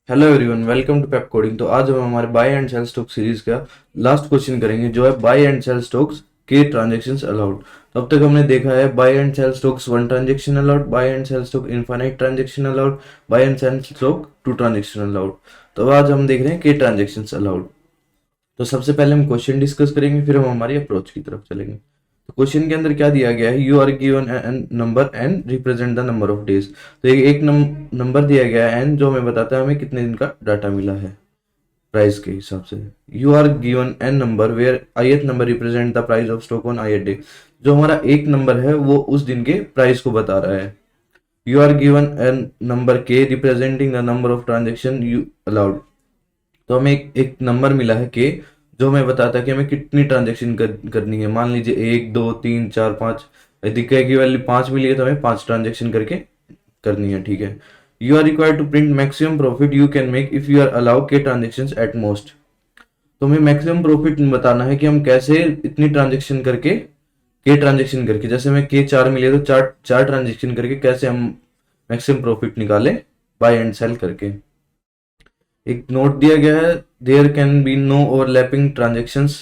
Hello everyone, welcome to Pepcoding. तो आज हम हमारे buy and sell stock series का लास्ट क्वेश्चन करेंगे, जो है buy and sell stocks K transactions allowed. तो अब तक हमने देखा है buy and sell stocks one transaction allowed, buy and sell stock infinite transaction allowed, buy and sell stock two transaction allowed. तो आज हम देख रहे हैं के ट्रांजैक्शंस अलाउड। तो सबसे पहले हम क्वेश्चन डिस्कस करेंगे, फिर हम हमारी अप्रोच की तरफ चलेंगे। तो क्वेश्चन के अंदर क्या दिया गया है, you are given N number N represent the number of days. तो एक नंबर दिया गया है एन, जो हमें बताता है हमें कितने दिन का डाटा मिला है प्राइस के हिसाब से। You are given N number where ith number represent the price of stock on ith day. जो हमारा एक नंबर है वो उस दिन के प्राइस को बता रहा है। You are given N number K representing the number of transaction you allowed. तो हमें एक नंबर मिला है के, जो हमें बताता है कि हमें कितनी ट्रांजेक्शन करनी है। मान लीजिए 1 2 3 4 5, यदि के की वैल्यू 5 मिली है तो हमें 5 ट्रांजेक्शन करके करनी है। ठीक है। You are required to print maximum profit you can make if you are allow K transaction at most. तो हमें मैक्सिमम प्रॉफिट बताना है कि हम कैसे इतनी ट्रांजेक्शन करके, के ट्रांजेक्शन करके, जैसे हमें के 4 मिले तो चार चार ट्रांजेक्शन करके कैसे हम मैक्सिमम प्रॉफिट निकाले बाय एंड सेल करके। एक नोट दिया गया है, there can be no overlapping transactions,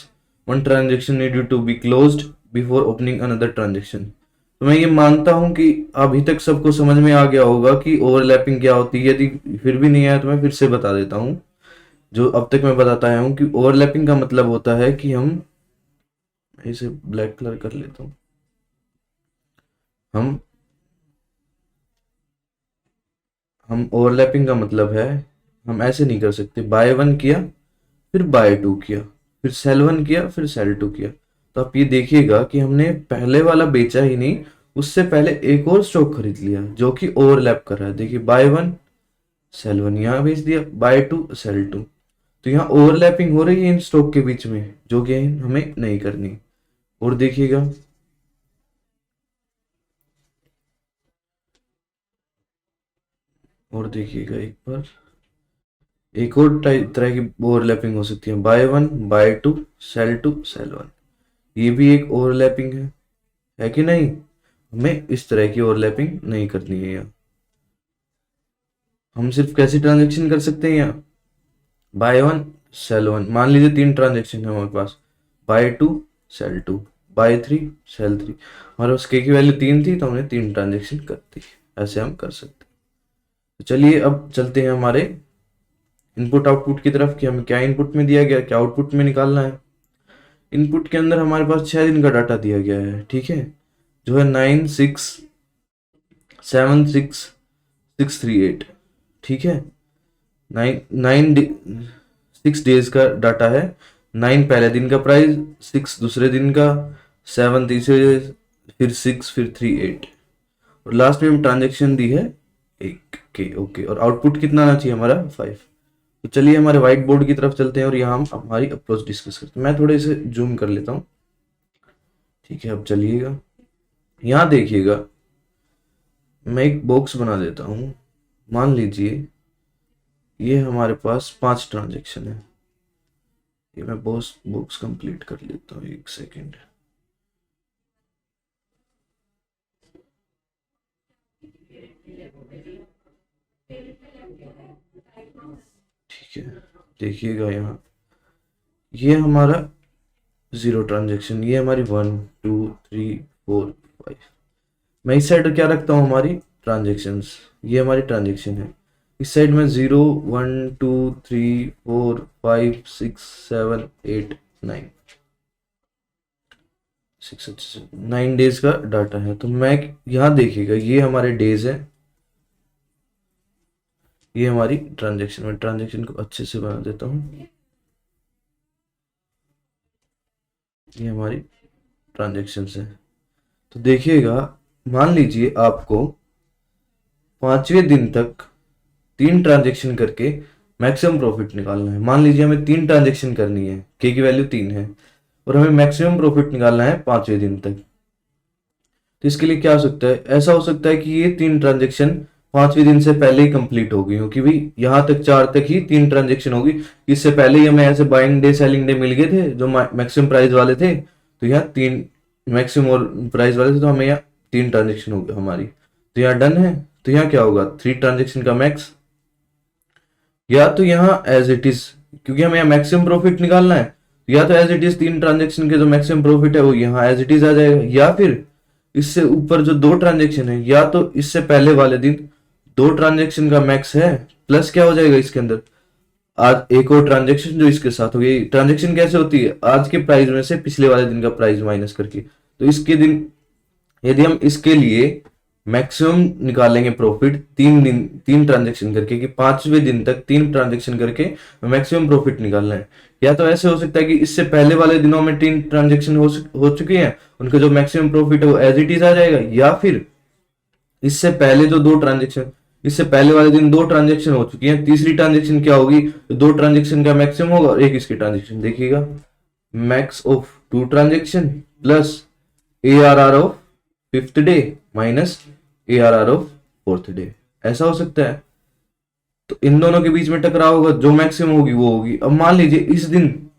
one transaction need to be closed before opening another transaction. तो मैं ये मानता हूं कि अभी तक सबको समझ में आ गया होगा कि ओवरलैपिंग क्या होती है। यदि फिर भी नहीं आया तो मैं फिर से बता देता हूँ, जो अब तक मैं बताता आया हूँ कि ओवरलैपिंग का मतलब होता है कि हम, इसे ब्लैक कलर कर लेता हूँ। हम हम ओवरलैपिंग का मतलब है, हम ऐसे नहीं कर सकते बाय वन किया फिर बाय टू किया फिर सेल वन किया फिर सेल टू किया। तो आप ये देखिएगा कि हमने पहले वाला बेचा ही नहीं, उससे पहले एक और स्टॉक खरीद लिया जो कि ओवरलैप कर रहा है। देखिए बाय वन सेल वन यहाँ बेच दिया, बाय टू सेल टू। तो यहाँ ओवरलैपिंग हो रही है इन स्टॉक के बीच में, जो कि हमें नहीं करनी। और देखिएगा, और देखिएगा एक बार, एक और तरह की ओवरलैपिंग हो सकती है, buy one buy two sell one. ये भी एक ओवरलैपिंग है कि नहीं? हमें इस तरह की ओवरलैपिंग नहीं करनी है यहाँ। हम सिर्फ कैसे ट्रांजेक्शन कर सकते हैं यहाँ, बाय वन सेल वन। मान लीजिए 3 ट्रांजेक्शन है हमारे पास, buy two sell two, buy three sell three. हमारे पास के की वैल्यू 3 थी तो हमने 3 ट्रांजेक्शन कर दी। ऐसे हम कर सकते हैं। तो चलिए अब चलते हैं हमारे इनपुट आउटपुट की तरफ, कि हमें क्या इनपुट में दिया गया, क्या आउटपुट में निकालना है। इनपुट के अंदर हमारे पास 6 दिन का डाटा दिया गया है। ठीक है, जो है 9 6 7 6 6 3 8। ठीक है, 6 डेज का डाटा है। 9 पहले दिन का प्राइस, 6 दूसरे दिन का, 7 तीसरे, फिर 6, फिर 3 8, और लास्ट में हम ट्रांजेक्शन दी है एक के। ओके, और आउटपुट कितना आना चाहिए हमारा 5। तो चलिए हमारे व्हाइट बोर्ड की तरफ चलते हैं और यहाँ हम हमारी अप्रोच डिस्कस करते हैं। मैं थोड़े से जूम कर लेता हूँ। ठीक है, अब चलिएगा, यहाँ देखिएगा, मैं एक बॉक्स बना देता हूँ। मान लीजिए ये हमारे पास 5 ट्रांजेक्शन है। ये मैं बॉक्स कंप्लीट कर लेता हूँ, एक सेकेंड। ठीक है, देखिएगा यहाँ, ये हमारा 0 ट्रांजेक्शन, ये हमारी 1 2 3 4 5। मैं इस साइड क्या रखता हूँ, हमारी ट्रांजेक्शन्स। ये हमारी ट्रांजेक्शन है। इस साइड में 0 1 2 3 4 5 6 7 8 9, 9 डेज का डाटा है। तो मैं यहाँ देखिएगा, ये हमारे डेज है, ये हमारी ट्रांजेक्शन। मैं ट्रांजेक्शन को अच्छे से बना देता हूँ। ये हमारी ट्रांजेक्शन है। तो देखिएगा, मान लीजिए आपको 5वें दिन तक 3 ट्रांजेक्शन करके मैक्सिमम प्रॉफिट निकालना है। मान लीजिए हमें 3 ट्रांजेक्शन करनी है, के की वैल्यू 3 है, और हमें मैक्सिमम प्रॉफिट निकालना है 5वें दिन तक। तो इसके लिए क्या हो सकता है, ऐसा हो सकता है कि ये 3 ट्रांजेक्शन 5वें दिन से पहले ही कंप्लीट हो गई हो, कि भाई यहाँ तक 4 तक ही 3 ट्रांजेक्शन होगी। इससे पहले ही हमें ऐसे buying day selling day meal गए थे जो मैक्सिमम प्राइस वाले थे, तो यहाँ 3 मैक्सिमम और प्राइस वाले थे, तो हमें यहाँ 3 ट्रांजेक्शन हो गई हमारी। तो यहाँ डन है। तो यहाँ क्या होगा, 3 ट्रांजेक्शन का मैक्स, या तो यहाँ एज इट इज, क्योंकि हमें यहाँ मैक्सिमम प्रॉफिट निकालना है, या तो एज इट इज 3 ट्रांजेक्शन के जो मैक्सिमम प्रॉफिट है वो यहाँ एज इट इज आ जाएगा, या फिर इससे ऊपर जो 2 ट्रांजेक्शन है, या तो इससे पहले वाले दिन 2 ट्रांजेक्शन का मैक्स है, प्लस क्या हो जाएगा इसके अंदर आज एक और ट्रांजेक्शन जो इसके साथ होगी। ट्रांजेक्शन कैसे होती है, आज के प्राइस में से पिछले वाले दिन का प्राइस माइनस करके। तो इसके दिन यदि हम इसके लिए मैक्सिमम निकालेंगे प्रॉफिट 3 ट्रांजेक्शन करके, कि 5वें दिन तक 3 ट्रांजेक्शन करके मैक्सिमम प्रॉफिट निकालना है। या तो ऐसे हो सकता है कि इससे पहले वाले दिनों में 3 ट्रांजेक्शन हो चुकी हैं, उनका जो मैक्सिमम प्रॉफिट है वो एज इट इज आ जाएगा, या फिर इससे पहले जो 2 ट्रांजेक्शन, इससे पहले वाले दिन 2 ट्रांजेक्शन हो चुकी हैं, तीसरी ट्रांजेक्शन क्या होगी, 2 ट्रांजेक्शन का मैक्सिमम होगा और एक इसकी ट्रांजेक्शन, देखिएगा max of 2 transaction plus ARR of 5th day minus ARR of 4th day, ऐसा हो सकता है। तो इन दोनों के बीच में टकराव होगा, जो मैक्सिमम होगी वो होगी। अब मान लीजिए इस दिन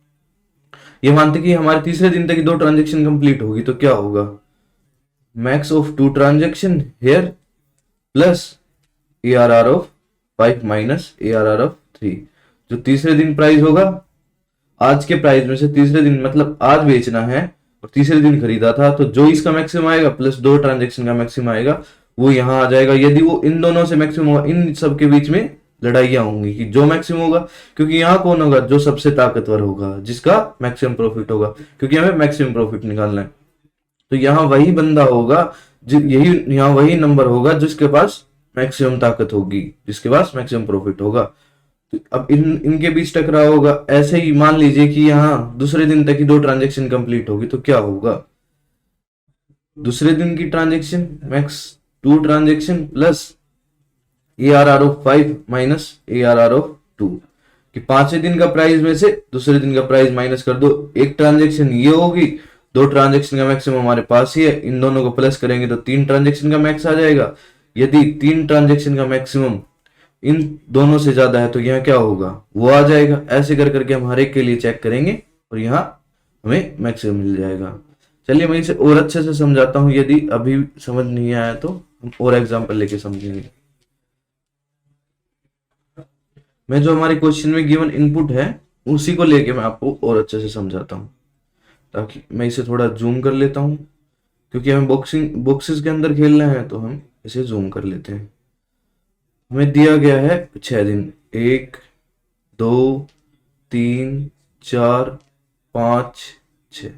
ये मानते कि हमारे तीसरे दिन तक 2 ट्रांजेक्शन कंप्लीट होगी, तो क्या होगा, max of 2 transaction here plus ARR of 5 minus ARR of 3। जो तीसरे दिन प्राइस होगा, आज के प्राइस में से तीसरे दिन मतलब आज बेचना है और तीसरे दिन खरीदा था, तो जो इसका मैक्सिमम आएगा प्लस 2 ट्रांजेक्शन का मैक्सिमम आएगा वो यहाँ आ जाएगा। यदि वो इन दोनों से मैक्सिमम होगा, इन सब के बीच में लड़ाइयां होंगी कि जो मैक्सिमम होगा, क्योंकि यहाँ कौन होगा, जो सबसे ताकतवर होगा, जिसका मैक्सिमम प्रॉफिट होगा, क्योंकि हमें मैक्सिमम प्रॉफिट निकालना है। तो यहाँ वही बंदा होगा, यही यहाँ वही नंबर होगा जिसके पास मैक्सिमम ताकत होगी, जिसके पास मैक्सिमम प्रॉफिट होगा। तो अब इनके बीच टकराव होगा। ऐसे ही मान लीजिए कि यहाँ दूसरे दिन तक ही 2 ट्रांजेक्शन कंप्लीट होगी, तो क्या होगा, दूसरे दिन की transaction max 2 transaction plus ARR of 5 minus ARR of 2, कि 5वें दिन का प्राइस में से दूसरे दिन का प्राइस माइनस कर दो, एक ट्रांजेक्शन ये होगी, 2 ट्रांजेक्शन का मैक्सिमम हमारे पास ही है, इन दोनों को प्लस करेंगे तो 3 ट्रांजेक्शन का मैक्स आ जाएगा। यदि 3 ट्रांजेक्शन का मैक्सिमम इन दोनों से ज्यादा है तो यहाँ क्या होगा, वो आ जाएगा। ऐसे कर करके हम हर एक के लिए चेक करेंगे और यहाँ हमें मैक्सिमम मिल जाएगा। चलिए मैं इसे और अच्छे से समझाता हूँ, यदि अभी समझ नहीं आया तो हम और एग्जाम्पल लेके समझेंगे। मैं जो हमारे क्वेश्चन में गिवन इनपुट है उसी को लेके मैं आपको और अच्छे से समझाता हूँ, ताकि मैं इसे थोड़ा जूम कर लेता हूँ, क्योंकि हमें बॉक्सेस के अंदर खेलना है तो हम इसे जूम कर लेते हैं। हमें दिया गया है 6 दिन, 1 2 3 4 5 6।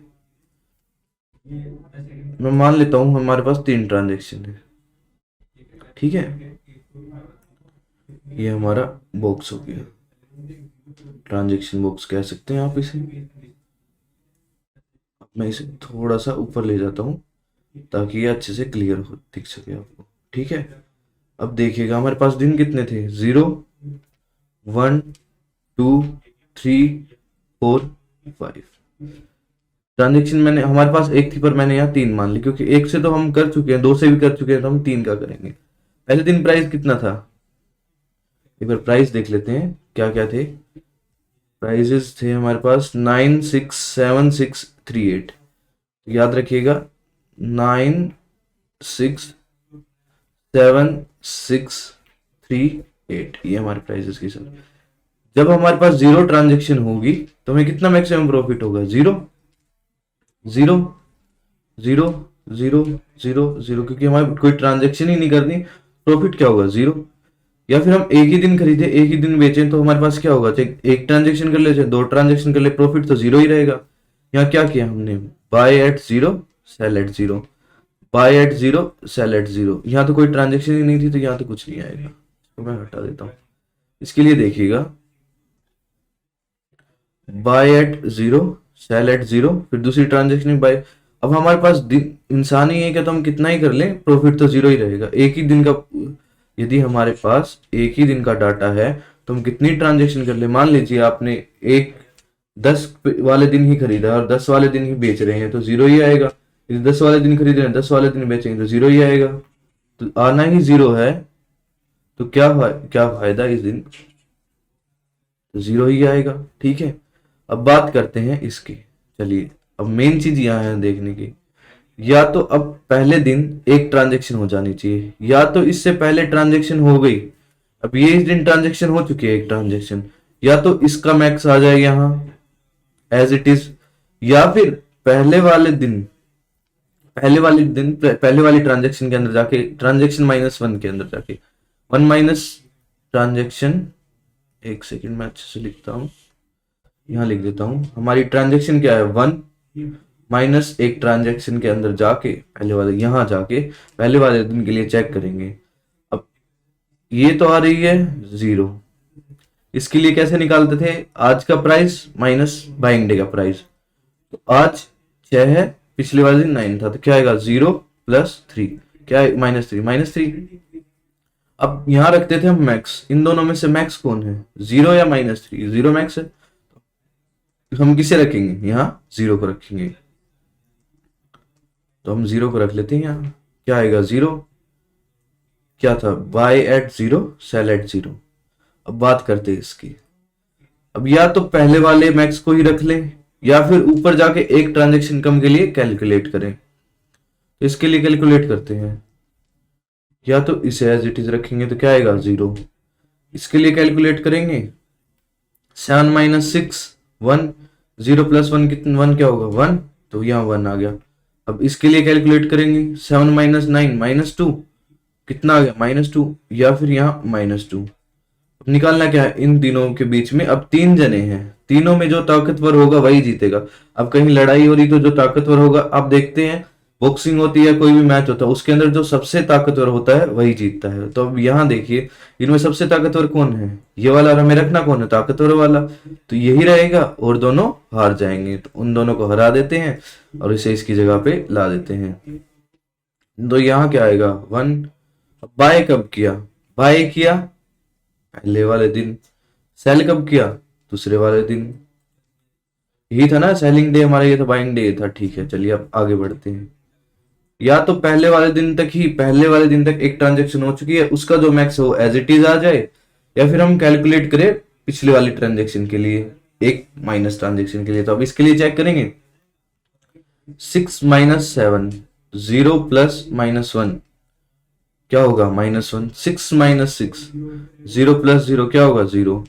मैं मान लेता हूं हमारे पास 3 ट्रांजेक्शन है, ठीक है, ये हमारा बॉक्स हो गया, ट्रांजेक्शन बॉक्स कह सकते हैं आप इसे। अब मैं इसे थोड़ा सा ऊपर ले जाता हूं ताकि ये अच्छे से क्लियर हो दिख सके आपको, ठीक है। अब देखिएगा हमारे पास दिन कितने थे, 0 1 2 3 4 5 ट्रांजेक्शन मैंने हमारे पास एक थी पर मैंने यहाँ 3 मान ली, क्योंकि एक से तो हम कर चुके हैं, 2 से भी कर चुके हैं, तो हम 3 का करेंगे। पहले दिन प्राइस कितना था, एक बार प्राइस देख लेते हैं क्या क्या थे। प्राइजेस थे हमारे पास 967638, याद रखिएगा 967638, ये हमारे प्राइजेस की सर। जब हमारे पास 0 ट्रांजेक्शन होगी तो हमें कितना मैक्सिमम प्रॉफिट होगा, 0 0 0 0 0 0, क्योंकि हमारे कोई ट्रांजेक्शन ही नहीं करनी, प्रॉफिट क्या होगा 0। या फिर हम एक ही दिन खरीदे एक ही दिन बेचें तो हमारे पास क्या होगा, चाहे एक ट्रांजेक्शन कर ले चाहे 2 ट्रांजेक्शन कर ले, प्रॉफिट तो 0 ही रहेगा। यहाँ क्या किया हमने, buy at 0 sell at 0, buy at 0 sell at 0। यहाँ तो कोई ट्रांजेक्शन ही नहीं थी तो यहाँ तो कुछ नहीं आएगा, तो मैं हटा देता हूँ। इसके लिए देखिएगा बाय एट 0 सेल एट 0, फिर दूसरी ट्रांजेक्शन बाय। अब हमारे पास इंसान ही है क्या, तो हम कितना ही कर लें प्रॉफिट तो 0 ही रहेगा। एक ही दिन का, यदि हमारे पास एक ही दिन का डाटा है तो हम कितनी ट्रांजेक्शन कर ले, मान लीजिए आपने 10 वाले दिन ही खरीदा और 10 वाले दिन ही बेच रहे हैं तो 0 ही आएगा। यदि 10 वाले दिन खरीद रहे हैं 10 वाले दिन बेचेंगे तो 0 ही आएगा, तो आना ही 0 है, तो क्या फायदा इस दिन, तो 0 ही आएगा, ठीक है। अब बात करते हैं इसकी, चलिए अब मेन चीज यहाँ है देखने की, या तो अब पहले दिन एक ट्रांजेक्शन हो जानी चाहिए, या तो इससे पहले ट्रांजेक्शन हो गई, अब ये इस दिन ट्रांजेक्शन हो चुकी है एक ट्रांजेक्शन, या तो इसका मैक्स आ जाए यहाँ एज इट इज, या फिर पहले वाले दिन पहले वाली ट्रांजेक्शन के अंदर जाके, ट्रांजेक्शन -1 के अंदर जाके, 1 माइनस ट्रांजेक्शन, एक सेकंड मैं अच्छे से लिखता हूँ, यहाँ लिख देता हूँ। हमारी ट्रांजेक्शन क्या है 1 माइनस एक ट्रांजेक्शन के अंदर जाके पहले वाले, यहाँ जाके पहले वाले दिन के लिए चेक करेंगे। अब ये तो आ रही है 0, इसके लिए कैसे निकालते थे, आज का प्राइस माइनस बाइंग डे का प्राइस। तो आज 6 है, पिछले वाले दिन 9 था, तो क्या आएगा 0 प्लस 3, क्या है -3। अब यहां रखते थे हम मैक्स, इन दोनों में से मैक्स कौन है, 0 या -3, 0 मैक्स है, तो हम किसे रखेंगे यहाँ 0 को रखेंगे, तो हम 0 को रख लेते हैं यहाँ। क्या आएगा 0, क्या था, बाय एट 0 सेल एट 0। अब बात करते हैं इसकी। अब या तो पहले वाले मैक्स को ही रख लें, या फिर ऊपर जाके एक ट्रांजेक्शन कम के लिए कैलकुलेट करें। तो इसके लिए कैलकुलेट करते हैं, या तो इसे एज इट इज रखेंगे तो क्या आएगा 0, इसके लिए कैलकुलेट करेंगे 7 माइनस 6 1, 0 प्लस 1 कितना, 1 क्या होगा 1, तो यहाँ 1 आ गया। अब इसके लिए कैलकुलेट करेंगे 7 माइनस 9 -2 कितना आ गया -2, या फिर यहाँ -2। अब निकालना क्या है इन तीनों के बीच में, अब 3 जने हैं, तीनों में जो ताकतवर होगा वही जीतेगा। अब कहीं लड़ाई हो रही तो जो ताकतवर होगा, आप देखते हैं बॉक्सिंग होती है, कोई भी मैच होता है, उसके अंदर जो सबसे ताकतवर होता है वही जीतता है। तो अब यहाँ देखिए इनमें सबसे ताकतवर कौन है, ये वाला, और हमें रखना कौन है ताकतवर वाला, तो यही रहेगा, और दोनों हार जाएंगे। तो उन दोनों को हरा देते हैं और इसे इसकी जगह पे ला देते हैं। तो यहाँ क्या आएगा 1। बाय कब किया, बाय किया पहले वाले दिन, सेल कब किया दूसरे वाले दिन, यही था ना सेलिंग डे हमारा, ये था बाइंग डे था। ठीक है चलिए अब आगे बढ़ते हैं। या तो पहले वाले दिन तक ही, पहले वाले दिन तक एक ट्रांजेक्शन हो चुकी है, उसका जो मैक्स है वो एज इट इज आ जाए, या फिर हम कैलकुलेट करें पिछले वाली ट्रांजेक्शन के लिए, एक माइनस ट्रांजेक्शन के लिए। तो अब इसके लिए चेक करेंगे 6 माइनस 7, 0 प्लस -1 क्या होगा -1, 6 माइनस 6, 0 प्लस 0 क्या होगा 0,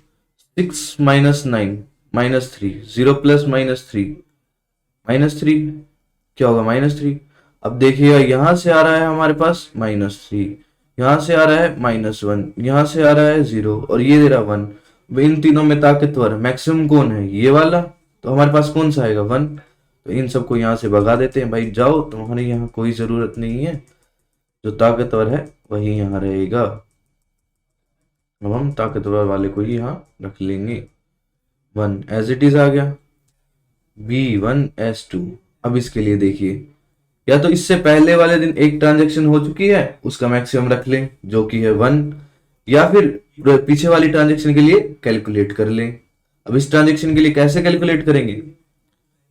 6 माइनस 9 -3, 0 प्लस -3 -3 क्या होगा -3। अब देखिएगा यहां से आ रहा है हमारे पास -3, यहां से आ रहा है -1, यहां से आ रहा है 0, और ये दे रहा 1। इन तीनों में ताकतवर मैक्सिमम कौन है, ये वाला, तो हमारे पास कौन सा आएगा 1। तो इन सबको यहाँ से भगा देते हैं, भाई जाओ तुम्हारे यहाँ कोई जरूरत नहीं है, जो ताकतवर है वही यहाँ रहेगा। अब हम ताकतवर वाले को ही यहाँ रख लेंगे, 1 एज इट इज आ गया, B1S2। अब इसके लिए देखिए, या तो इससे पहले वाले दिन एक ट्रांजेक्शन हो चुकी है, उसका मैक्सिमम रख लें जो कि है 1, या फिर पीछे वाली ट्रांजेक्शन के लिए कैलकुलेट कर लें। अब इस ट्रांजेक्शन के लिए कैसे कैलकुलेट करेंगे,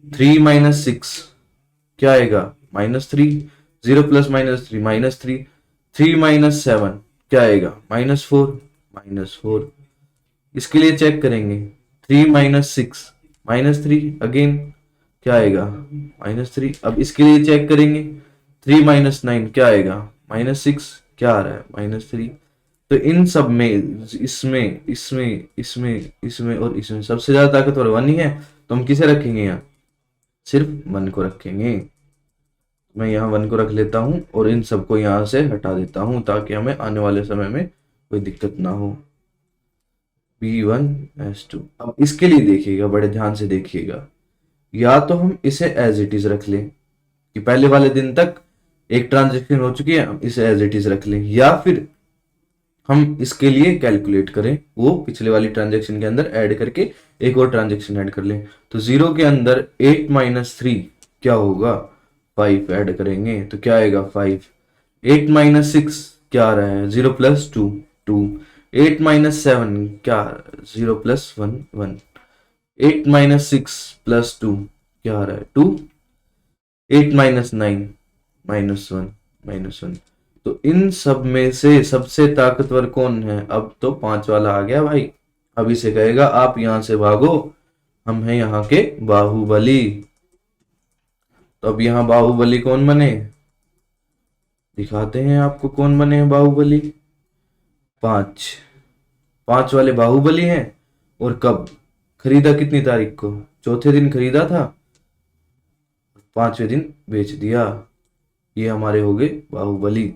3 माइनस 6 क्या आएगा -3, 0 प्लस -3 -3, 3 माइनस 7 क्या आएगा -4। इसके लिए चेक करेंगे 3 माइनस 6 -3 अगेन क्या आएगा -3। अब इसके लिए चेक करेंगे 3 माइनस 9 क्या आएगा -6, क्या आ रहा है -3। तो इन सब में, इसमें और इसमें सबसे ज्यादा ताकतवर 1 ही है, तो हम किसे रखेंगे यहाँ, सिर्फ 1 को रखेंगे। मैं यहाँ 1 को रख लेता हूँ और इन सबको यहाँ से हटा देता हूँ, ताकि हमें आने वाले समय में कोई दिक्कत ना हो। B1S2। अब इसके लिए देखिएगा, बड़े ध्यान से देखिएगा, या तो हम इसे एज इट इज रख लें कि पहले वाले दिन तक एक ट्रांजेक्शन हो चुकी है, हम इसे एज इट इज रख लें, या फिर हम इसके लिए कैलकुलेट करें, वो पिछले वाली ट्रांजेक्शन के अंदर ऐड करके एक और ट्रांजेक्शन ऐड कर लें। तो 0 के अंदर 8 माइनस 3 क्या होगा 5 ऐड करेंगे तो क्या आएगा 5। 8 माइनस 6 क्या आ रहा है 0 प्लस 2 2। 8 माइनस 7 क्या 0 प्लस 1 1। 8 माइनस 6 प्लस 2 क्या आ रहा है 2। 8 माइनस 9 -1 तो इन सब में से सबसे ताकतवर कौन है, अब तो 5 वाला आ गया भाई। अब इसे कहेगा आप यहां से भागो, हम हैं यहाँ के बाहुबली। तो अब यहाँ बाहुबली कौन बने, दिखाते हैं आपको कौन बने हैं बाहुबली। 5 5 वाले बाहुबली हैं। और कब खरीदा, कितनी तारीख को, चौथे दिन खरीदा था, 5वें दिन बेच दिया। ये हमारे हो गए बाहुबली।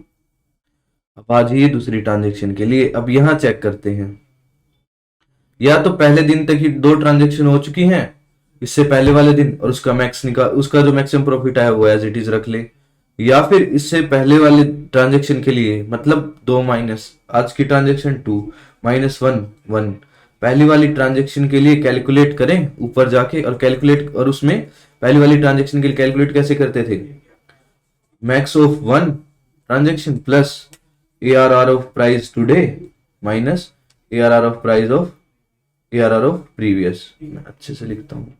अब आ जाइए दूसरी ट्रांजेक्शन के लिए। अब यहां चेक करते हैं, या तो पहले दिन तक ही 2 ट्रांजेक्शन हो चुकी हैं, इससे पहले वाले दिन, और उसका जो मैक्सिमम प्रॉफिट आया वो एज इट इज रख ले, या फिर इससे पहले वाले ट्रांजेक्शन के लिए, मतलब 2 माइनस आज की ट्रांजेक्शन 2 -1 1, पहली वाली ट्रांजेक्शन के लिए कैलकुलेट करें ऊपर जाके, और कैलकुलेट, और उसमें पहली वाली ट्रांजेक्शन के लिए कैलकुलेट कैसे करते थे, max of 1 transaction plus ARR of price today minus ARR of price of ARR of previous. मैं अच्छे से लिखता हूँ,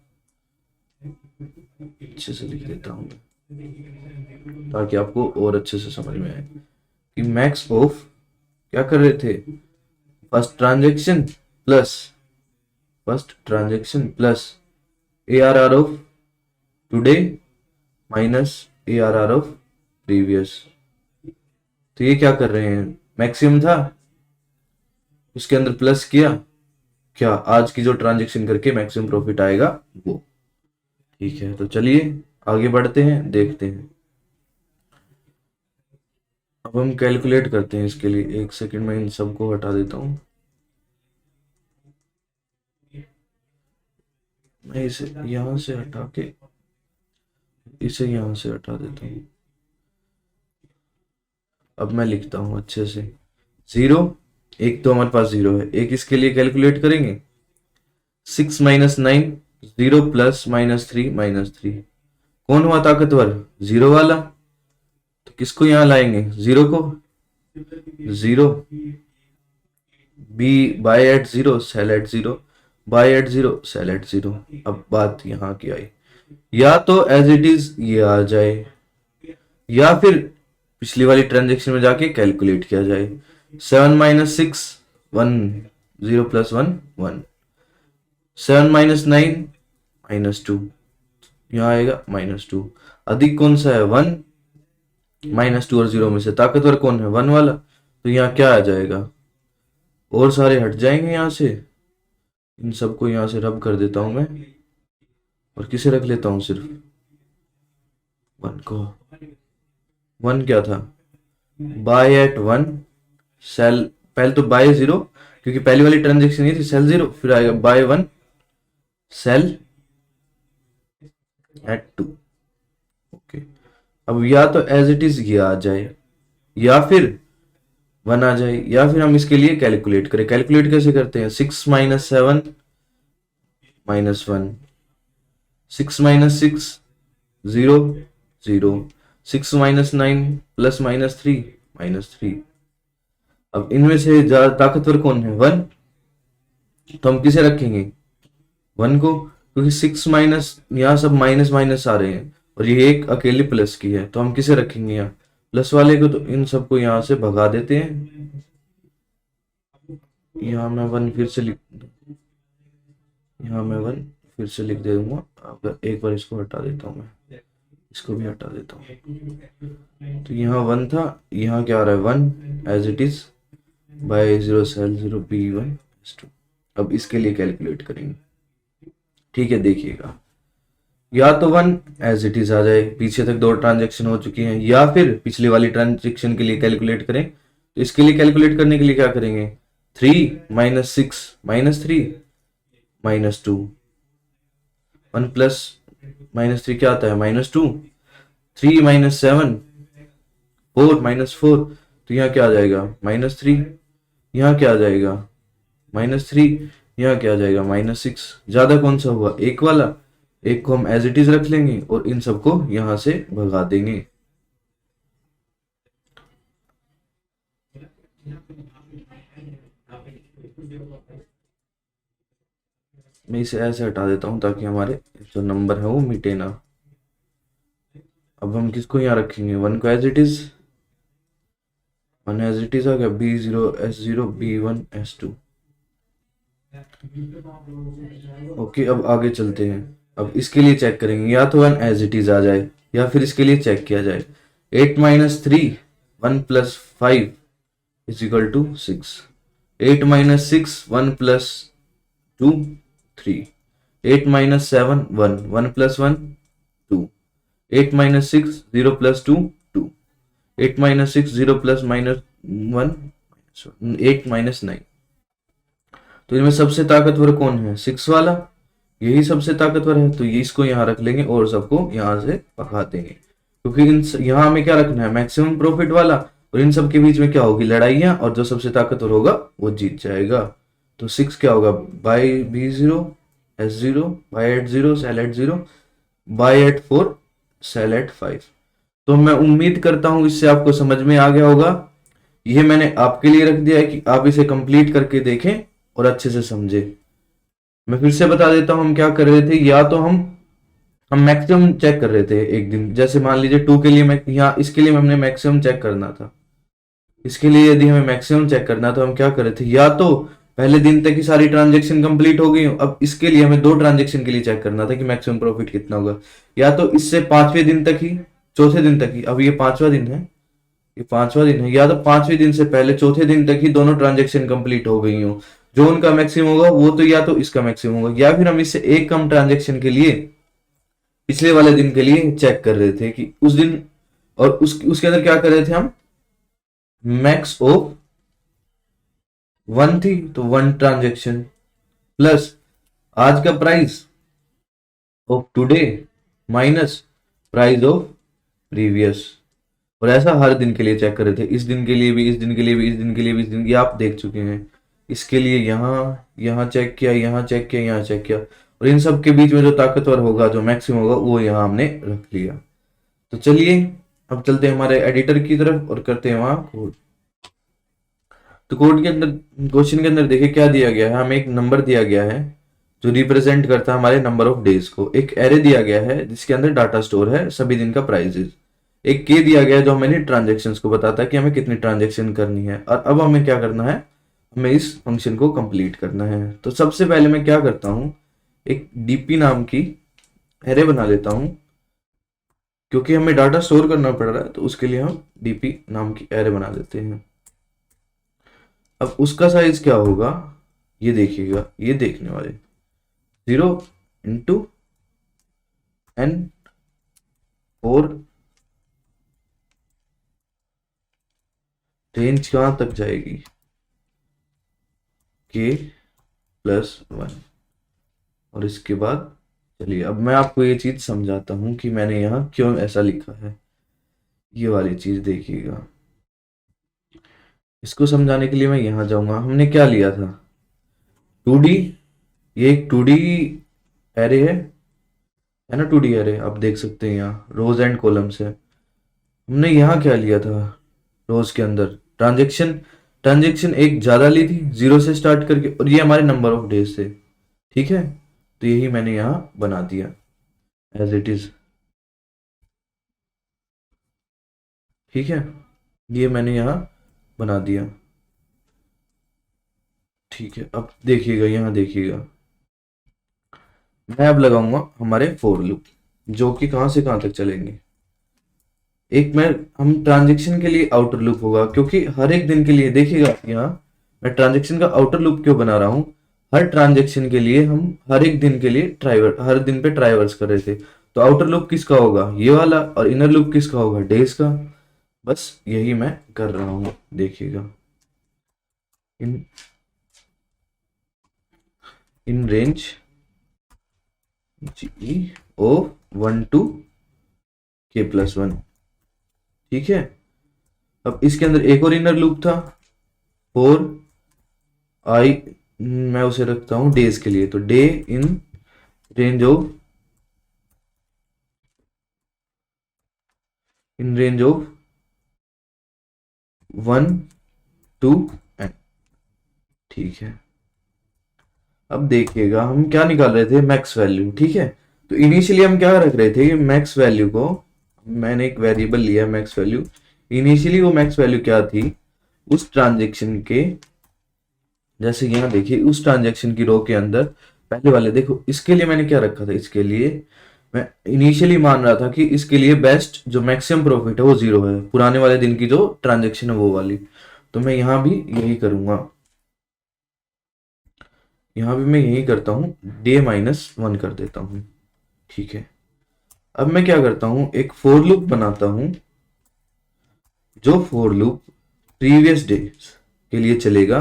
अच्छे से लिख देता हूँ ताकि आपको और अच्छे से समझ में आए कि मैक्स ऑफ क्या कर रहे थे, first transaction plus ARR of today minus ARR of previous. तो ये क्या कर रहे हैं, मैक्सिमम था उसके अंदर प्लस किया, क्या आज की जो ट्रांजेक्शन करके मैक्सिमम प्रॉफिट आएगा वो। ठीक है, तो चलिए आगे बढ़ते हैं, देखते हैं। अब हम कैलकुलेट करते हैं इसके लिए। 1 सेकंड में इन सबको हटा देता हूं। मैं इसे यहां से हटा के इसे यहां से हटा देता हूं। अब मैं लिखता हूं अच्छे से। 0, एक तो हमारे पास 0 है, एक इसके लिए कैलकुलेट करेंगे। 6 - 9 0 प्लस -3 कौन हुआ ताकतवर, 0 वाला। तो किसको यहां लाएंगे, 0 को, 0 B buy at 0 sell at 0, buy at 0 sell at 0। अब बात यहां की आई, या तो एज इट इज ये आ जाए, या फिर पिछली वाली ट्रांजेक्शन में जाके कैलकुलेट किया जाए। 7 - 6 1 0 + 1 1, 7 - 9 -2, यहाँ आएगा -2। अधिक कौन सा है, 1, -2 और 0 में से ताकतवर कौन है, 1 वाला। तो यहाँ क्या आ जाएगा, और सारे हट जाएंगे यहाँ से। इन सबको यहाँ से रब कर देता हूं मैं, और किसे रख लेता हूं, सिर्फ 1 को। 1 क्या था, बाय एट 1 सेल, पहले तो बाय 0 क्योंकि पहली वाली ट्रांजेक्शन ये थी, सेल 0, फिर आएगा बाय 1 सेल एट 2। ओके, अब या तो एज इट इज ये आ जाए, या फिर 1 आ जाए, या फिर हम इसके लिए कैलकुलेट करें। कैलकुलेट कैसे करते हैं, 6 - 7 -1, 6 - 6 0 0, 6 - 9 + -3 -3। अब इनमें से ज्यादा ताकतवर कौन है, 1। तो हम किसे रखेंगे, 1 को, क्योंकि 6 माइनस, यहाँ सब माइनस माइनस आ रहे हैं, और ये एक अकेले प्लस की है, तो हम किसे रखेंगे यहाँ, प्लस वाले को। तो इन सबको यहाँ से भगा देते हैं। यहाँ मैं 1 फिर से लिख दे दूंगा। अब एक बार इसको हटा देता हूँ मैं, इसको भी हटा देता हूँ। तो यहाँ 1 था, यहाँ क्या आ रहा है, 1 as it is buy 0 sell 0 B1 S2। अब इसके लिए कैलकुलेट करेंगे। ठीक है, देखिएगा, या तो 1 एज इट इज आ जाए, पीछे तक 2 ट्रांजेक्शन हो चुकी हैं, या फिर पिछली वाली ट्रांजेक्शन के लिए कैलकुलेट करें। तो इसके लिए कैलकुलेट करने के लिए क्या करेंगे, 3 - 6 -3 -2, 1 प्लस -3 क्या आता है, -2, 3 - 7 4 -4। तो यहाँ क्या आ जाएगा, -3, यहाँ क्या आ जाएगा, -3, यहाँ क्या आ जाएगा, -6। ज्यादा कौन सा हुआ, एक वाला। एक को हम एज इट इज रख लेंगे, और इन सबको यहां से भगा देंगे। मैं इसे ऐसे हटा देता हूं ताकि हमारे जो नंबर है वो मिटे ना। अब हम किसको यहाँ रखेंगे, 1 को as it is, 1 as it is आ गया, B0 S0 B1 S2। Okay, अब आगे चलते हैं। अब इसके लिए चेक करेंगे, या तो 1 एज इट इज आ जाए, या फिर इसके लिए चेक किया जाए। 8 - 3 1 + 5 = 6, 8 minus 6 1 plus 2 3, 8 minus 7 1, 1 plus 1 2, 8 minus 6 0 plus 2 2, 8 minus 6 0 plus minus 1 8 minus 9। तो इनमें सबसे ताकतवर कौन है? 6 वाला, यही सबसे ताकतवर है, तो ये इसको यहाँ रख लेंगे और सबको यहाँ से भगा देंगे, क्योंकि इन यहाँ हमें क्या रखना है? मैक्सिमम प्रॉफिट वाला, और इन सब के बीच में क्या होगी? लड़ाइयाँ, और जो सबसे ताकतवर होगा वो जीत जाएगा। तो 6 क्या होगा? Buy B0 S0 buy at 0 sell at 0 buy at 4 sell at 5। तो मैं उम्मीद करता हूं इससे आपको समझ में आ गया होगा। ये मैंने आपके लिए रख दिया है कि आप इसे कंप्लीट करके देखें और अच्छे से समझें। मैं फिर से बता देता हूं हम क्या कर रहे थे। या तो हम मैक्सिमम चेक कर रहे थे एक दिन, जैसे मान लीजिए 2 के लिए, मैं यहाँ इसके लिए हमने मैक्सिमम चेक करना था। इसके लिए यदि हमें मैक्सिमम चेक करना तो हम क्या कर रहे थे? या तो पहले दिन तक की सारी ट्रांजेक्शन कंप्लीट हो गई हो, अब इसके लिए हमें 2 ट्रांजेक्शन के लिए चेक करना था कि मैक्सिमम प्रॉफिट कितना होगा। या तो इससे 5वें दिन तक ही, चौथे दिन तक ही, अब ये 5वां दिन है, ये 5वां दिन है, या तो 5वें दिन से पहले चौथे दिन तक ही दोनों ट्रांजेक्शन कंप्लीट हो गई हो, जो उनका मैक्सिमम होगा वो तो या तो इसका मैक्सिमम होगा, या फिर हम इससे एक कम ट्रांजेक्शन के लिए पिछले वाले दिन के लिए चेक कर रहे थे कि उस दिन, और उसके अंदर क्या कर रहे थे हम? मैक्स ऑफ 1 थी तो 1 ट्रांजेक्शन प्लस आज का price of today minus price of previous, और ऐसा हर दिन के लिए चेक कर रहे थे। इस दिन के लिए भी, इस दिन के लिए भी, इस दिन के लिए भी, इस दिन, ये आप देख चुके हैं। इसके लिए यहाँ चेक किया, यहाँ चेक किया, यहाँ चेक किया, और इन सब के बीच में जो ताकतवर होगा, जो मैक्सिमम होगा, वो यहाँ हमने रख लिया। तो चलिए अब चलते हैं हमारे एडिटर की तरफ और करते हैं वहां कोड। तो कोड के अंदर, क्वेश्चन के अंदर देखिए क्या दिया गया है। हमें एक नंबर दिया गया है जो रिप्रेजेंट करता है हमारे नंबर ऑफ डेज को। एक एरे दिया गया है जिसके अंदर डाटा स्टोर है सभी दिन का प्राइजेस। एक के दिया गया है जो हमें ट्रांजेक्शन्स को बताता है कि हमें कितनी ट्रांजेक्शन करनी है। और अब हमें क्या करना है? हमें इस फंक्शन को कंप्लीट करना है। तो सबसे पहले मैं क्या करता हूँ, एक डीपी नाम की एरे बना लेता हूँ, क्योंकि हमें डाटा स्टोर करना पड़ रहा है, तो उसके लिए हम डीपी नाम की एरे बना लेते हैं। अब उसका साइज क्या होगा ये देखिएगा, ये देखने वाले 0 इंटू n 4, रेंज कहां तक जाएगी? k plus 1। और इसके बाद चलिए अब मैं आपको ये चीज समझाता हूं कि मैंने यहाँ क्यों ऐसा लिखा है। ये वाली चीज देखिएगा, इसको समझाने के लिए मैं यहाँ जाऊंगा। हमने क्या लिया था? 2D, ये एक 2D एरे है ना? 2D एरे आप देख सकते हैं, यहाँ रोज एंड कॉलम्स है। हमने यहाँ क्या लिया था? रोज के अंदर ट्रांजेक्शन एक ज्यादा ली थी, 0 से स्टार्ट करके, और ये हमारे नंबर ऑफ डेज थे। ठीक है, तो यही मैंने यहाँ बना दिया एज इट इज। ठीक है, ये मैंने यहाँ बना दिया। ठीक है, अब देखिएगा, यहाँ देखिएगा, मैं अब लगाऊंगा हमारे फॉर लूप, जो कि कहां से कहां तक चलेंगे। एक मैं हम ट्रांजेक्शन के लिए आउटर लूप होगा, क्योंकि हर एक दिन के लिए देखिएगा, यहाँ मैं ट्रांजेक्शन का आउटर लूप क्यों बना रहा हूं? हर ट्रांजेक्शन के लिए हम हर एक दिन के लिए हर दिन पे ट्राइवर्स कर रहे थे, तो आउटर लूप किसका होगा? ये वाला। और इनर लूप किसका होगा? डेज का। बस यही मैं कर रहा हूं, देखिएगा। In range G O 1 to k plus 1। ठीक है, अब इसके अंदर एक और इनर लूप था, 4 आई, मैं उसे रखता हूं डेज के लिए, तो day in range of 1 to n। ठीक है, अब देखिएगा हम क्या निकाल रहे थे? Max value. ठीक है, तो इनिशियली हम क्या रख रहे थे? मैक्स वैल्यू को मैंने एक वेरिएबल लिया मैक्स वैल्यू। इनिशियली वो मैक्स वैल्यू क्या थी? उस ट्रांजेक्शन के, जैसे यहाँ देखिए, उस ट्रांजेक्शन की रो के अंदर पहले वाले, देखो इसके लिए मैंने क्या रखा था? इसके लिए मैं इनिशियली मान रहा था कि इसके लिए बेस्ट जो मैक्सिमम प्रॉफिट है वो 0 है, पुराने वाले दिन की जो ट्रांजेक्शन है वो वाली। तो मैं यहाँ भी यही करूंगा। यहाँ भी मैं यही करता हूँ, D-1 कर देता हूँ। ठीक है, अब मैं क्या करता हूँ, एक फोर लूप बनाता हूँ, जो फोर लूप प्रीवियस डेज के लिए चलेगा।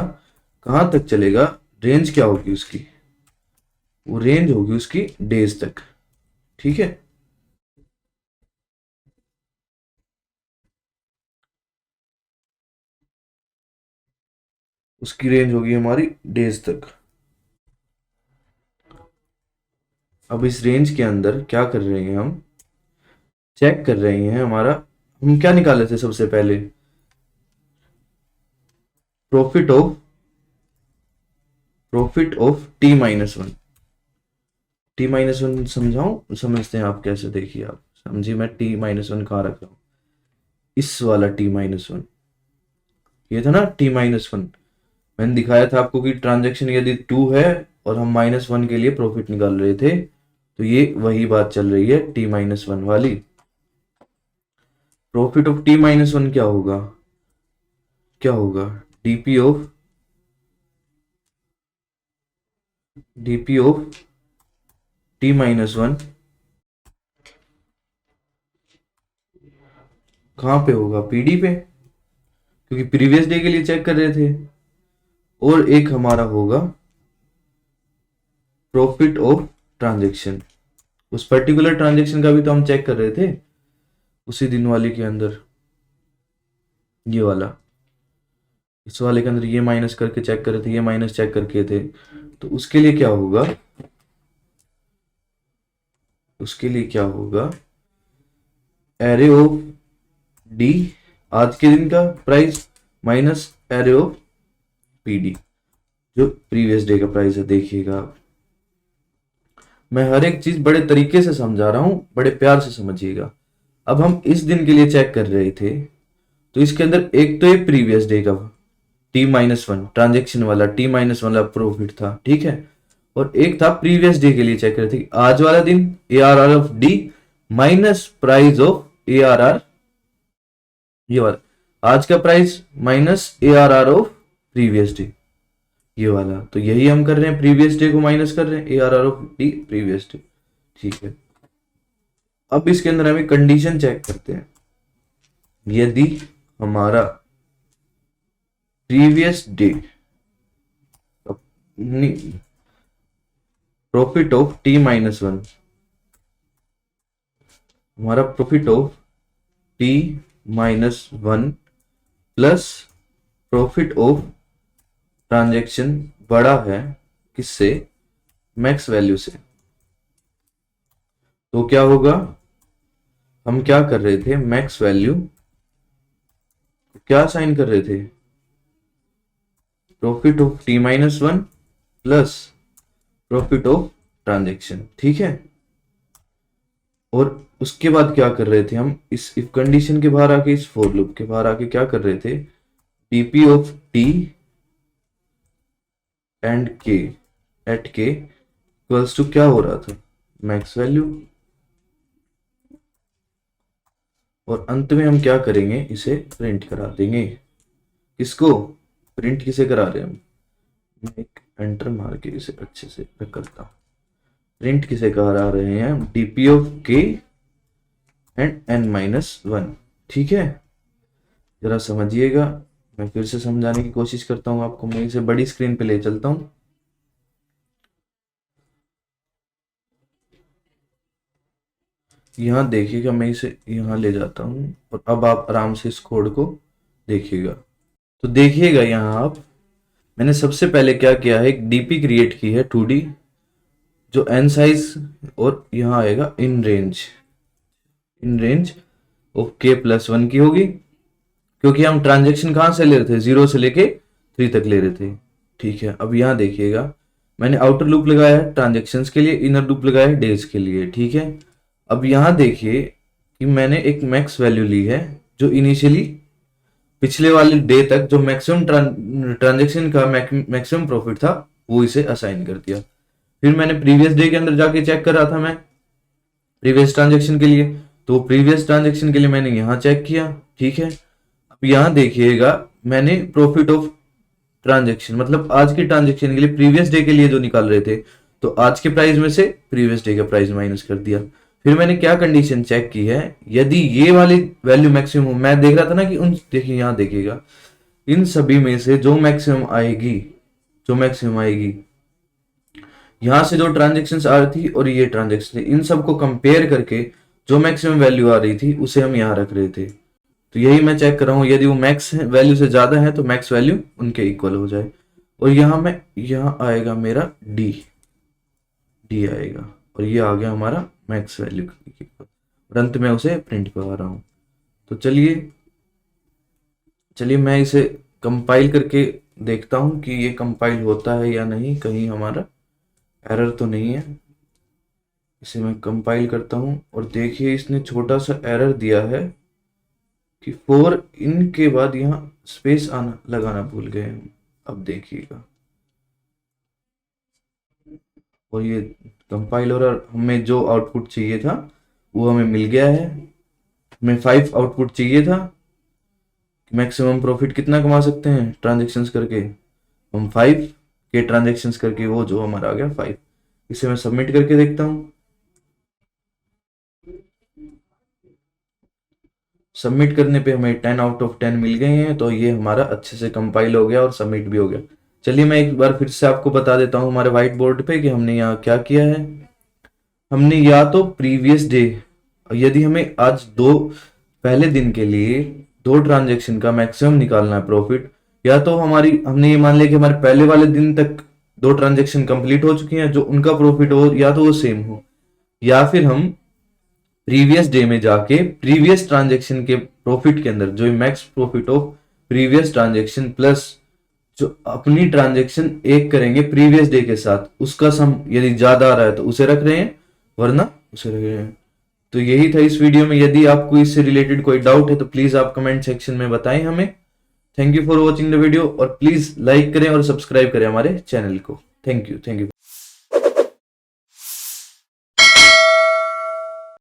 कहाँ तक चलेगा, रेंज क्या होगी उसकी, वो रेंज होगी उसकी डेज तक। ठीक है, उसकी रेंज होगी हमारी डेज तक। अब इस रेंज के अंदर क्या कर रहे हैं हम, चेक कर रहे हैं हमारा, हम क्या निकाले थे सबसे पहले, प्रॉफिट ऑफ T-1। T-1 समझाऊं, समझते हैं आप कैसे, देखिए आप समझिए, मैं T-1 कहाँ रख रहा हूँ, इस वाला T-1, ये था ना T-1। मैंने दिखाया था आपको कि ट्रांजैक्शन यदि 2 है और हम -1 के लिए प्रॉफिट निकाल रहे थे, तो ये वही बात चल रही है T-1 वाली। प्रॉफिट ऑफ T-1 क्या होगा, क्या होगा, डीपी ऑफ T-1 कहाँ पे होगा, पीडी पे, क्योंकि प्रीवियस डे के लिए चेक कर रहे थे। और एक हमारा होगा प्रॉफिट ऑफ ट्रांजैक्शन, उस पर्टिकुलर ट्रांजैक्शन का भी तो हम चेक कर रहे थे उसी दिन वाले के अंदर, ये वाला, इस वाले के अंदर ये माइनस करके चेक कर रहे थे, ये माइनस चेक करके थे। तो उसके लिए क्या होगा, उसके लिए क्या होगा, एरे ऑफ डी, आज के दिन का price, minus array of PD, जो प्रीवियस डे का प्राइस है। देखिएगा आप, मैं हर एक चीज बड़े तरीके से समझा रहा हूं, बड़े प्यार से समझिएगा। अब हम इस दिन के लिए चेक कर रहे थे, तो इसके अंदर एक तो ये प्रीवियस डे का T-1 ट्रांजेक्शन वाला T-1 वाला प्रॉफिट था, ठीक है। और एक था प्रीवियस डे के लिए चेक कर रहे थे, आज वाला दिन ARR of D minus price of ARR, ये वाला आज का price minus ARR of previous day, ये वाला। तो यही हम कर रहे हैं, प्रीवियस डे को माइनस कर रहे हैं, ARR of D previous day. ठीक है, अब इसके अंदर हमें कंडीशन चेक करते हैं। यदि हमारा previous day profit of T-1, हमारा profit of T-1 plus profit of transaction बड़ा है किससे, मैक्स वैल्यू से, तो क्या होगा, हम क्या कर रहे थे, मैक्स वैल्यू क्या साइन कर रहे थे, profit of T-1 plus profit of transaction. ठीक है, और उसके बाद क्या कर रहे थे हम, इस इफ कंडीशन के बाहर आके, इस फोर लूप के बाहर आके क्या कर रहे थे, डीपी ऑफ टी एंड के एट के इक्वल्स टू क्या हो रहा था, मैक्स वैल्यू। और अंत में हम क्या करेंगे, इसे प्रिंट करा देंगे। इसको प्रिंट किसे करा रहे हैं हम, मैं एक एंटर मार के इसे अच्छे से करता हूं। प्रिंट किसे करा रहे हैं, डीपी ऑफ के एंड N-1। ठीक है, जरा समझिएगा, मैं फिर से समझाने की कोशिश करता हूं आपको। मैं इसे बड़ी स्क्रीन पे ले चलता हूं। यहां देखिएगा, मैं इसे यहां ले जाता हूं, और अब आप आराम से इस कोड को देखिएगा। तो देखिएगा यहां आप, मैंने सबसे पहले क्या किया है, एक डीपी क्रिएट की है 2D, जो एन साइज, और यहां आएगा इन रेंज ऑफ K+1 की होगी, क्योंकि हम ट्रांजेक्शन कहां से ले रहे थे, 0 से लेके 3 तक ले रहे थे। ठीक है, अब यहां देखिएगा, मैंने आउटर लूप लगाया है ट्रांजेक्शन्स के लिए, इनर लूप लगाया है डेज के लिए। ठीक है, अब यहां देखिए कि मैंने एक मैक्स वैल्यू ली है, जो इनिशियली पिछले वाले डे तक जो मैक्सिमम ट्रांजेक्शन का मैक्सिमम प्रॉफिट था, वो इसे असाइन कर दिया। फिर मैंने प्रीवियस डे के अंदर जाके चेक कर रहा था मैं प्रीवियस ट्रांजेक्शन के लिए, तो प्रीवियस ट्रांजेक्शन के लिए मैंने यहां चेक किया। ठीक है, अब यहां देखिएगा, मैंने प्रॉफिट ऑफ ट्रांजेक्शन, मतलब आज की ट्रांजेक्शन के लिए प्रीवियस डे के लिए जो निकाल रहे थे, तो आज के प्राइस में से प्रीवियस डे का प्राइस माइनस कर दिया। फिर मैंने क्या कंडीशन चेक की है, यदि ये वाली वैल्यू मैक्सिमम, मैं देख रहा था ना कि उन, देखिए यहाँ देखिएगा, इन सभी में से जो मैक्सिमम आएगी, जो मैक्सिमम आएगी, यहां से जो ट्रांजेक्शन्स आ रही थी और ये ट्रांजेक्शन थी, इन सबको कंपेयर करके जो मैक्सिमम वैल्यू आ रही थी उसे हम यहाँ रख रहे थे। तो यही मैं चेक कर रहा हूँ, यदि वो मैक्स वैल्यू से ज्यादा है तो मैक्स वैल्यू उनके इक्वल हो जाए। और यहाँ आएगा मेरा डी, डी आएगा, और ये आ गया हमारा मैक्स वैल्यू और अंत में उसे प्रिंट करवा रहा हूँ। तो चलिए मैं इसे कंपाइल करके देखता हूँ कि ये कंपाइल होता है या नहीं, कहीं हमारा एरर तो नहीं है। इसे मैं कंपाइल करता हूँ और देखिए इसने छोटा सा एरर दिया है कि 4 इन के बाद यहाँ स्पेस आना लगाना भूल गए हम। अब देखिएगा, और ये कंपाइल और हमें जो आउटपुट चाहिए था वो हमें मिल गया है। हमें 5 आउटपुट चाहिए था। मैक्सिमम प्रॉफिट कितना कमा सकते हैं ट्रांजेक्शन्स करके, हम 5 के ट्रांजेक्शन्स करके, वो जो हमारा आ गया 5। इसे मैं सबमिट करके देखता हूँ। सबमिट करने पे हमें 10 आउट ऑफ 10 मिल गए हैं, तो ये हमारा अच्छे से कंपाइल हो गया और सबमिट भी हो गया। चलिए मैं एक बार फिर से आपको बता देता हूँ हमारे व्हाइट बोर्ड पे कि हमने यहाँ क्या किया है। हमने या तो प्रीवियस डे, यदि हमें आज पहले दिन के लिए 2 ट्रांजेक्शन का मैक्सिमम निकालना है प्रॉफिट, या तो हमने ये मान लिया कि हमारे पहले वाले दिन तक 2 ट्रांजेक्शन कंप्लीट हो चुकी हैं, जो उनका प्रॉफिट हो या तो वो सेम हो, या फिर हम प्रीवियस डे में जाके प्रीवियस ट्रांजेक्शन के प्रॉफिट के अंदर जो max profit of previous transaction plus जो अपनी ट्रांजेक्शन एक करेंगे प्रीवियस डे के साथ, उसका सम यदि ज्यादा आ रहा है तो उसे रख रहे हैं, वरना उसे रख रहे हैं। तो यही था इस वीडियो में। यदि आपको इससे रिलेटेड कोई डाउट है तो प्लीज आप कमेंट सेक्शन में बताएं हमें। Thank you for watching the video, और प्लीज लाइक करें और सब्सक्राइब करें हमारे चैनल को। Thank you.